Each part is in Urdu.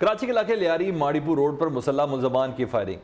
کراچی کے علاقے لیاری ماڑیپور روڈ پر مسلح ملزمان کی فائرنگ،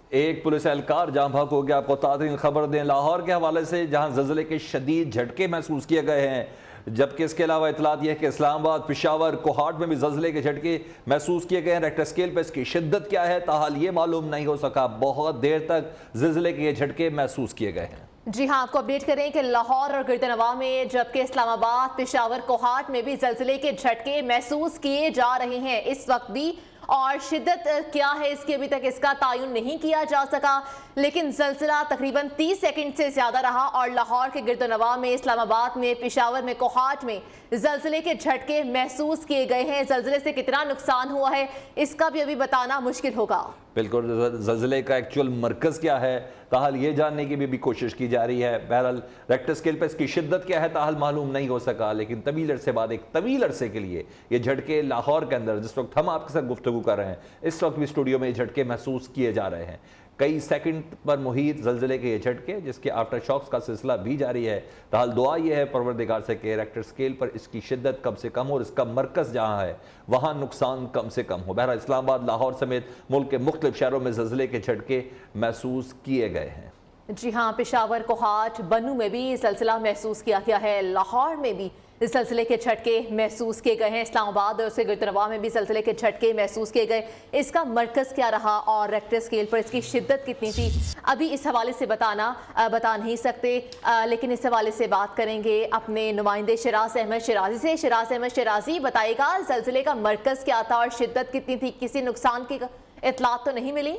ایک پولیس اہلکار جہاں بھاگ ہو گیا۔ آپ کو تازہ خبر دیں لاہور کے حوالے سے، جہاں زلزلے کے شدید جھٹکے محسوس کیے گئے ہیں، جبکہ اس کے علاوہ اطلاعات یہ ہے کہ اسلام آباد، پشاور، کوہاٹ میں بھی زلزلے کے جھٹکے محسوس کیے گئے ہیں۔ ریکٹر اسکیل پر اس کی شدت کیا ہے تاحال یہ معلوم نہیں ہو سکا، بہت دیر تک زلزلے کے یہ جھٹکے محسوس کیے گئے ہیں۔ جی ہاں، آپ کو اپڈیٹ کریں کہ لاہور اور گردنواں میں، جبکہ اسلام آباد، پشاور، کوہاٹ میں بھی زلزلے کے جھٹکے محسوس کیے جا رہے ہیں اس وقت بھی، اور شدت کیا ہے اس کی ابھی تک اس کا تعین نہیں کیا جا سکا، لیکن زلزلہ تقریباً 30 سیکنڈ سے زیادہ رہا، اور لاہور کے گردنواں میں، اسلام آباد میں، پشاور میں، کوہاٹ میں زلزلے کے جھٹکے محسوس کیے گئے ہیں۔ زلزلے سے کتنا نقصان ہوا ہے اس کا بھی ابھی بتانا مشکل ہوگا۔ بالکل، زلزلے کا ایکچول مرکز کیا ہے تاحال یہ جاننے کی بھی کوشش کی جا رہی ہے۔ بہرحال ریکٹر اسکیل پر اس کی شدت کیا ہے تاحال معلوم نہیں ہو سکا، لیکن طویل عرصے بعد، ایک طویل عرصے کے لیے یہ جھٹکے لاہور کے اندر، جس وقت ہم آپ کے ساتھ گفتگو کر رہے ہیں، اس وقت بھی اسٹوڈیو میں یہ جھٹکے محسوس کیے جا رہے ہیں۔ کئی سیکنڈ پر محیط زلزلے کے یہ جھٹکے، جس کے آفٹر شاکس کا سلسلہ بھی جاری ہے۔ تاحال دعا یہ ہے پروردگار سے کہ ریکٹر اسکیل پر اس کی شدت کم سے کم ہو، اور اس کا مرکز جہاں ہے وہاں نقصان کم سے کم ہو۔ بہرحال اسلام آباد، لاہور سمیت ملک کے مختلف شہروں میں زلزلے کے جھٹکے محسوس کیے گئے ہیں۔ جی ہاں، پشاور، کوہاٹ، بنوں میں بھی زلزلہ محسوس کیا گیا ہے، لاہور میں بھی زلزلے کے جھٹکے محسوس کیے گئے ہیں، اسلام آباد اور اسے گردنواں میں بھی زلزلے کے جھٹکے محسوس کیے گئے۔ اس کا مرکز کیا رہا اور ریکٹر اسکیل پر اس کی شدت کتنی تھی، ابھی اس حوالے سے بتا نہیں سکتے، لیکن اس حوالے سے بات کریں گے اپنے نمائندے شراز احمد شرازی سے۔ شراز احمد شرازی، بتائے گا زلزلے کا مرکز کیا تھا اور شدت کتنی تھی؟ کسی نقصان کی اطلاعات تو نہیں ملی؟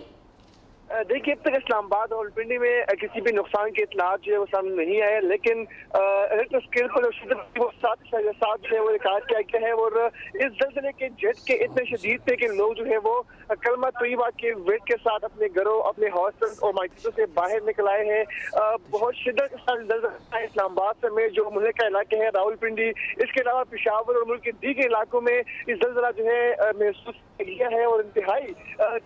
دیکھیے، اب تک اسلام آباد اور پنڈی میں کسی بھی نقصان کی اطلاعات جو ہے وہ سامنے نہیں آئے، لیکن ریکٹر اسکیل پر شدت وہ 7.7 جو ہے وہ ریکارڈ کیا گیا ہے، اور اس زلزلے کے جھٹکے اتنے شدید تھے کہ لوگ جو ہے وہ کلمہ طیبہ کے ویٹ کے ساتھ اپنے گھروں، اپنے ہاسٹل اور مارکیٹوں سے باہر نکل آئے ہیں۔ بہت شدت کے ساتھ زلزلہ اسلام آباد سمیت جو ملک کا علاقے ہیں، راول پنڈی، اس کے علاوہ پشاور اور ملک کے دیگر علاقوں میں یہ زلزلہ جو ہے محسوس کیا ہے، اور انتہائی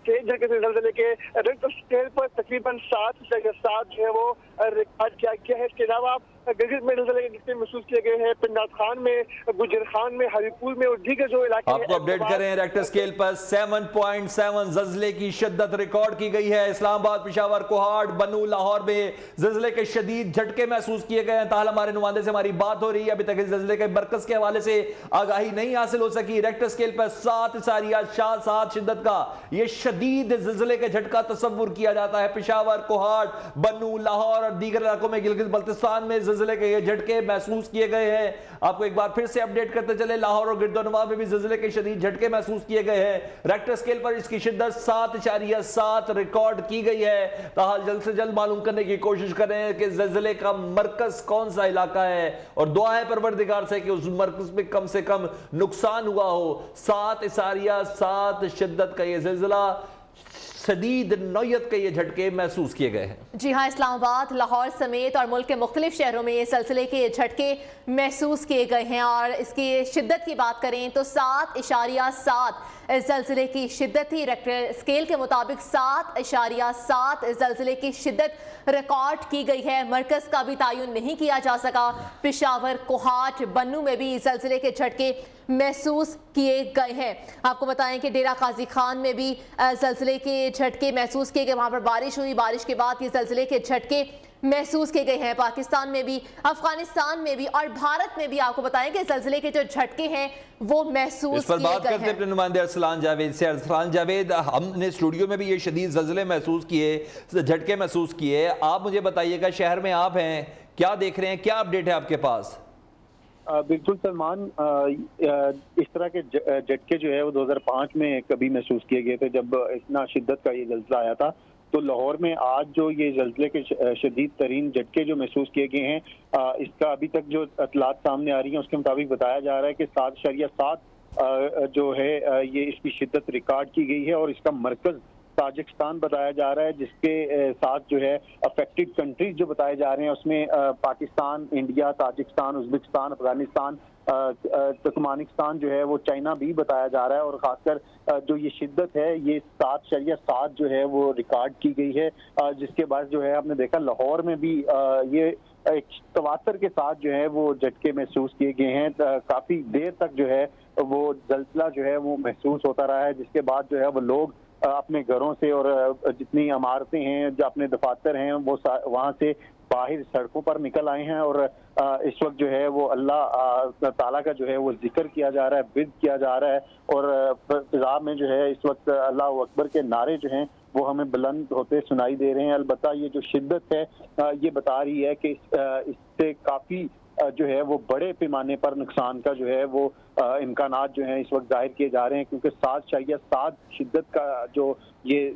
تیز جھٹکے سے زلزلے کے ریکٹر اسکیل پر تقریباً 7.7 جو ہے وہ ریکارڈ کیا گیا ہے۔ اس کے علاوہ گلگت میں زلزلے کے جھٹکے محسوس کیے گئے ہیں، پنڈات خان میں، گجر خان میں، ہری پور میں اور دیگر جو علاقے ہیں۔ آپ کو اپڈیٹ کریں، ریکٹر اسکیل پر 7.7 زلزلے کی شدت ریکارڈ کی گئی ہے۔ اسلام آباد، پشاور، کوہاٹ، بنوں، لاہور میں زلزلے کے شدید جھٹکے محسوس کیے گئے ہیں۔ تاحال ہمارے نمائندے سے ہماری بات ہو رہی ہے، ابھی تک اس زلزلے کے مرکز کے حوالے سے آگاہی نہیں حاصل ہو سکی۔ ریکٹر اسکیل پر 7.7 شدت کا یہ شدید زلزلے کے جھٹکا تصور کیا جاتا ہے۔ پشاور، کوہاٹ، بنوں، لاہور اور دیگر علاقوں میں، گلگت بلتستان میں زلزلے کے یہ جھٹکے محسوس کیے گئے ہیں۔ آپ کو ایک بار پھر سے اپڈیٹ کرتے چلے، لاہور اور گردنواں میں بھی زلزلے کے شدید جھٹکے محسوس کیے گئے ہیں۔ ریکٹر اسکیل پر اس کی شدت 7.7 ریکارڈ کی گئی ہے۔ تاحال جلد سے جلد معلوم کرنے کی کوشش کریں کہ زلزلے کا مرکز کون سا علاقہ ہے، اور دعا ہے پروردگار سے کہ اس مرکز میں کم سے کم نقصان ہوا ہو۔ 7.7 شدت کا یہ زلزلہ، شدید نوعیت کے یہ جھٹکے محسوس کیے گئے ہیں۔ جی ہاں، اسلام آباد، لاہور سمیت اور ملک کے مختلف شہروں میں یہ زلزلے کے جھٹکے محسوس کیے گئے ہیں، اور اس کی شدت کی بات کریں تو 7.7 زلزلے کی شدت تھی۔ ریکٹر اسکیل کے مطابق 7.7 زلزلے کی شدت ریکارڈ کی گئی ہے، مرکز کا بھی تعین نہیں کیا جا سکا۔ پشاور، کوہاٹ، بنوں میں بھی زلزلے کے جھٹکے محسوس کیے گئے ہیں۔ آپ کو بتائیں کہ ڈیرہ قاضی خان میں بھی زلزلے کے جھٹکے محسوس کیے گئے، وہاں پر بارش ہوئی، بارش کے بعد یہ زلزلے کے جھٹکے محسوس کیے گئے ہیں۔ پاکستان میں بھی، افغانستان میں بھی اور بھارت میں بھی آپ کو بتائیں کہ زلزلے کے جو جھٹکے ہیں وہ محسوس کیے گئے ہیں۔ اس پر بات کرتے ہیں اپنے نمائندے ارسلان جاوید سے۔ ارسلان جاوید، ہم نے اسٹوڈیو میں بھی یہ شدید زلزلے محسوس کیے، جھٹکے محسوس کیے، آپ مجھے بتائیے گا شہر میں آپ ہیں، کیا دیکھ رہے ہیں، کیا اپڈیٹ ہے آپ کے پاس؟ بالکل سلمان، اس طرح کے جھٹکے جو ہے وہ 2005 میں کبھی محسوس کیے گئے تھے، جب اتنا شدت کا یہ زلزلہ آیا تھا۔ تو لاہور میں آج جو یہ زلزلے کے شدید ترین جھٹکے جو محسوس کیے گئے ہیں، اس کا ابھی تک جو اطلاعات سامنے آ رہی ہیں اس کے مطابق بتایا جا رہا ہے کہ 7.7 جو ہے یہ اس کی شدت ریکارڈ کی گئی ہے، اور اس کا مرکز تاجکستان بتایا جا رہا ہے، جس کے ساتھ جو ہے افیکٹڈ کنٹریز جو بتائے جا رہے ہیں اس میں Pakistan, India, Tajikistan, Uzbekistan, Afghanistan, Turkmenistan جو ہے وہ چائنا بھی بتایا جا رہا ہے، اور خاص کر جو یہ شدت ہے یہ 7.7 جو ہے وہ ریکارڈ کی گئی ہے، جس کے بعد جو ہے آپ نے دیکھا لاہور میں بھی یہ تواتر کے ساتھ جو ہے وہ جھٹکے محسوس کیے گئے ہیں. کافی دیر تک جو ہے وہ زلزلہ جو ہے وہ محسوس ہوتا رہا ہے, جس کے بعد جو ہے وہ لوگ اپنے گھروں سے اور جتنی عمارتیں ہیں, جو اپنے دفاتر ہیں, وہ وہاں سے باہر سڑکوں پر نکل آئے ہیں. اور اس وقت جو ہے وہ اللہ تعالیٰ کا جو ہے وہ ذکر کیا جا رہا ہے, برد کیا جا رہا ہے, اور فضا میں جو ہے اس وقت اللہ اکبر کے نعرے جو ہیں وہ ہمیں بلند ہوتے سنائی دے رہے ہیں. البتہ یہ جو شدت ہے یہ بتا رہی ہے کہ اس سے کافی جو ہے وہ بڑے پیمانے پر نقصان کا جو ہے وہ امکانات جو ہیں اس وقت ظاہر کیے جا رہے ہیں, کیونکہ 7.7 شدت کا جو یہ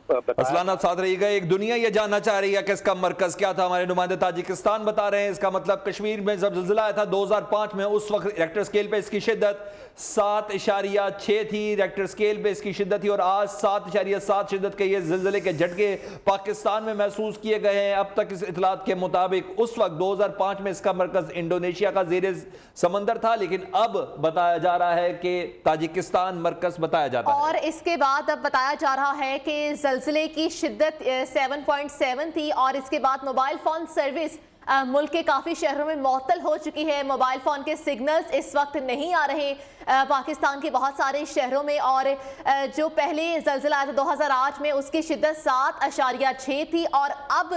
اسلان آپ ساتھ رہی گئے. ایک دنیا یہ جاننا چاہ رہی ہے کہ اس کا مرکز کیا تھا. ہمارے نمائندے تاجکستان بتا رہے ہیں اس کا مطلب کشمیر میں جب زلزلہ آیا تھا 2005 میں, اس وقت ریکٹر سکیل پہ اس کی شدت 7.6 تھی ریکٹر سکیل پہ اس کی شدت تھی, اور آج 7.7 شدت کے یہ زلزلے کے جھٹکے پاکستان میں محسوس کیے گئے ہیں. اب تک اس اطلاعات کے مطابق اس وقت 2005 میں اس کا مرکز انڈونیشیا کا زیر سمندر تھا, لیکن اب بتایا جا رہا ہے کہ تاجکستان مرکز بتایا جاتا ہے. اور اس کے بعد اب بتایا جا رہا ہے کہ زلزلے کی شدت 7.7 تھی, اور اس کے بعد موبائل فون سروس ملک کے کافی شہروں میں معطل ہو چکی ہے. موبائل فون کے سگنلز اس وقت نہیں آ رہے پاکستان کے بہت سارے شہروں میں, اور جو پہلے زلزلہ آیا تھا 2008 میں اس کی شدت 7.6 تھی, اور اب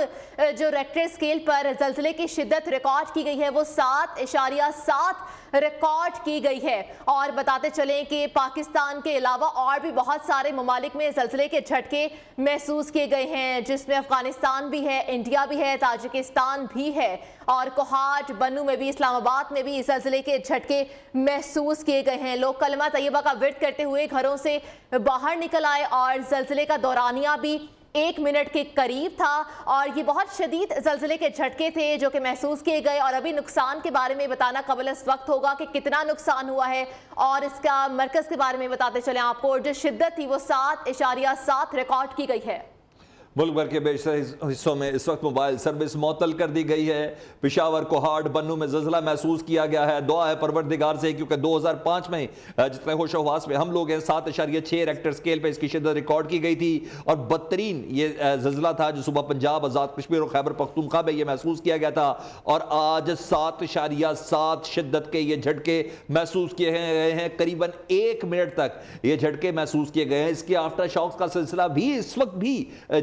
جو ریکٹر سکیل پر زلزلے کی شدت ریکارڈ کی گئی ہے وہ 7.7 ریکارڈ کی گئی ہے. اور بتاتے چلیں کہ پاکستان کے علاوہ اور بھی بہت سارے ممالک میں زلزلے کے جھٹکے محسوس کیے گئے ہیں, جس میں افغانستان بھی ہے, انڈیا بھی ہے, تاجکستان بھی ہے, اور کوہاٹ, بنو میں بھی, اسلام آباد میں بھی زلزلے کے جھٹکے محسوس کیے گئے ہیں. لوگ کلمہ طیبہ کا ورد کرتے ہوئے گھروں سے باہر نکل آئے, اور زلزلے کا دورانیہ بھی 1 منٹ کے قریب تھا, اور یہ بہت شدید زلزلے کے جھٹکے تھے جو کہ محسوس کیے گئے. اور ابھی نقصان کے بارے میں بتانا قبل اس وقت ہوگا کہ کتنا نقصان ہوا ہے, اور اس کا مرکز کے بارے میں بتاتے چلیں آپ کو. جو شدت تھی وہ 7.7 ریکارڈ کی گئی ہے. ملک بھر کے بیشتر حصوں میں اس وقت موبائل سروس معطل کر دی گئی ہے. پشاور, کوہاٹ, بنو میں زلزلہ محسوس کیا گیا ہے. دعا ہے پروردگار سے, کیونکہ 2005 میں جتنے ہوش و حواس میں ہم لوگ ہیں 7.6 ریکٹر سکیل پہ اس کی شدت ریکارڈ کی گئی تھی, اور بدترین یہ زلزلہ تھا جو صبح پنجاب, آزاد کشمیر اور خیبر پختونخوا میں یہ محسوس کیا گیا تھا. اور آج 7.7 شدت کے یہ جھٹکے محسوس کیے گئے ہیں. قریباً 1 منٹ تک یہ جھٹکے محسوس کیے گئے ہیں. اس کے آفٹر شاکس کا سلسلہ بھی اس وقت بھی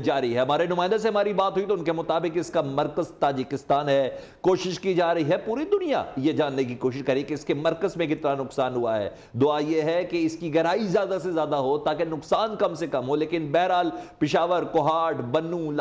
جاری ہے. ہمارے نمائندے سے ہماری بات ہوئی تو ان کے مطابق اس کا مرکز تاجکستان ہے. کوشش کی جا رہی ہے, پوری دنیا یہ جاننے کی کوشش کرے کہ اس کے مرکز میں کتنا نقصان ہوا ہے. دعا یہ ہے کہ اس کی گہرائی زیادہ سے زیادہ ہو تاکہ نقصان کم سے کم ہو. لیکن بہرحال پشاور, کوہاٹ, بنو